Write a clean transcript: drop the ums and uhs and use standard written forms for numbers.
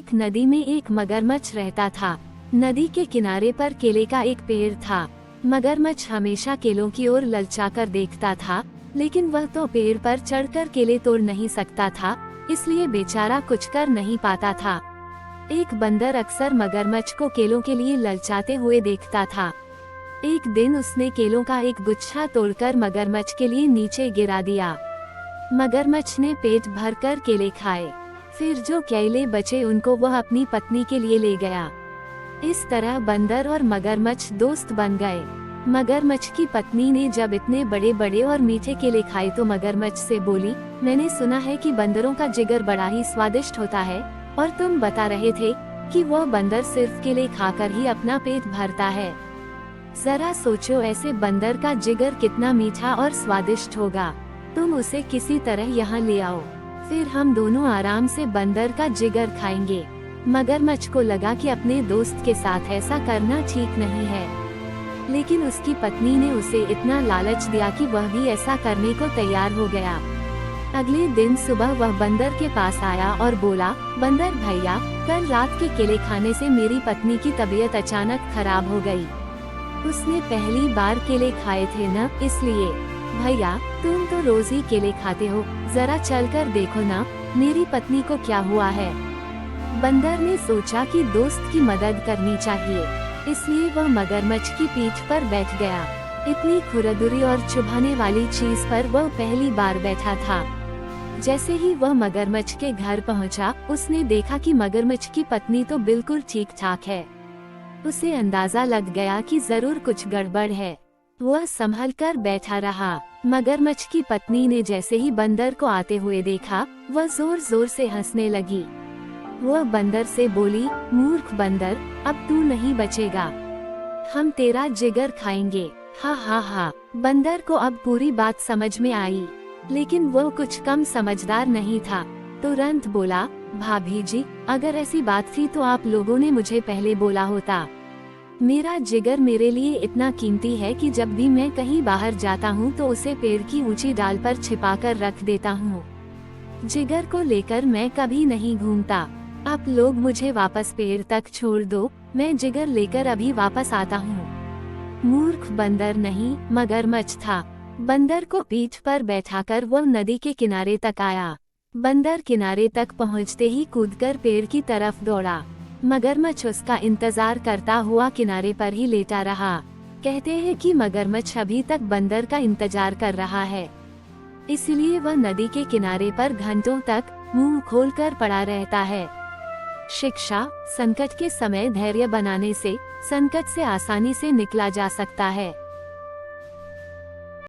एक नदी में एक मगरमच्छ रहता था। नदी के किनारे पर केले का एक पेड़ था। मगरमच्छ हमेशा केलों की ओर ललचाकर देखता था, लेकिन वह तो पेड़ पर चढ़कर केले तोड़ नहीं सकता था, इसलिए बेचारा कुछ कर नहीं पाता था। एक बंदर अक्सर मगरमच्छ को केलों के लिए ललचाते हुए देखता था। एक दिन उसने केलों का एक गुच्छा तोड़कर मगरमच्छ के लिए नीचे गिरा दिया। मगरमच्छ ने पेट भरकर केले खाए। फिर जो केले बचे उनको वह अपनी पत्नी के लिए ले गया। इस तरह बंदर और मगरमच्छ दोस्त बन गए। मगरमच्छ की पत्नी ने जब इतने बड़े बड़े और मीठे केले खाए तो मगरमच्छ से बोली, मैंने सुना है कि बंदरों का जिगर बड़ा ही स्वादिष्ट होता है, और तुम बता रहे थे कि वह बंदर सिर्फ केले खाकर ही अपना पेट भरता है। जरा सोचो, ऐसे बंदर का जिगर कितना मीठा और स्वादिष्ट होगा। तुम उसे किसी तरह यहाँ ले आओ, फिर हम दोनों आराम से बंदर का जिगर खाएंगे। मगरमच्छ को लगा कि अपने दोस्त के साथ ऐसा करना ठीक नहीं है, लेकिन उसकी पत्नी ने उसे इतना लालच दिया कि वह भी ऐसा करने को तैयार हो गया। अगले दिन सुबह वह बंदर के पास आया और बोला, बंदर भैया, कल रात के केले खाने से मेरी पत्नी की तबीयत अचानक खराब हो गई। उसने पहली बार केले खाए थे न, इसलिए। भैया, तुम तो रोज ही केले खाते हो, जरा चलकर देखो ना मेरी पत्नी को क्या हुआ है। बंदर ने सोचा कि दोस्त की मदद करनी चाहिए, इसलिए वह मगरमच्छ की पीठ पर बैठ गया। इतनी खुरदुरी और चुभाने वाली चीज पर वह पहली बार बैठा था। जैसे ही वह मगरमच्छ के घर पहुंचा, उसने देखा कि मगरमच्छ की पत्नी तो बिल्कुल ठीक ठाक है। उसे अंदाजा लग गया कि जरूर कुछ गड़बड़ है। वह संभल कर बैठा रहा। मगरमच्छ की पत्नी ने जैसे ही बंदर को आते हुए देखा, वह जोर जोर से हंसने लगी। वह बंदर से बोली, मूर्ख बंदर, अब तू नहीं बचेगा, हम तेरा जिगर खाएंगे। हा हा हा। बंदर को अब पूरी बात समझ में आई, लेकिन वह कुछ कम समझदार नहीं था। तुरंत बोला, भाभी जी, अगर ऐसी बात थी तो आप लोगों ने मुझे पहले बोला होता। मेरा जिगर मेरे लिए इतना कीमती है कि जब भी मैं कहीं बाहर जाता हूँ तो उसे पेड़ की ऊंची डाल पर छिपाकर रख देता हूँ। जिगर को लेकर मैं कभी नहीं घूमता। आप लोग मुझे वापस पेड़ तक छोड़ दो, मैं जिगर लेकर अभी वापस आता हूँ। मूर्ख बंदर नहीं, मगरमच्छ था। बंदर को पीठ पर बैठाकर वह नदी के किनारे तक आया। बंदर किनारे तक पहुँचते ही कूदकर पेड़ की तरफ दौड़ा। मगरमच्छ उसका इंतजार करता हुआ किनारे पर ही लेटा रहा। कहते हैं कि मगरमच्छ अभी तक बंदर का इंतजार कर रहा है, इसलिए वह नदी के किनारे पर घंटों तक मुंह खोलकर पड़ा रहता है। शिक्षा, संकट के समय धैर्य बनाने से संकट से आसानी से निकला जा सकता है।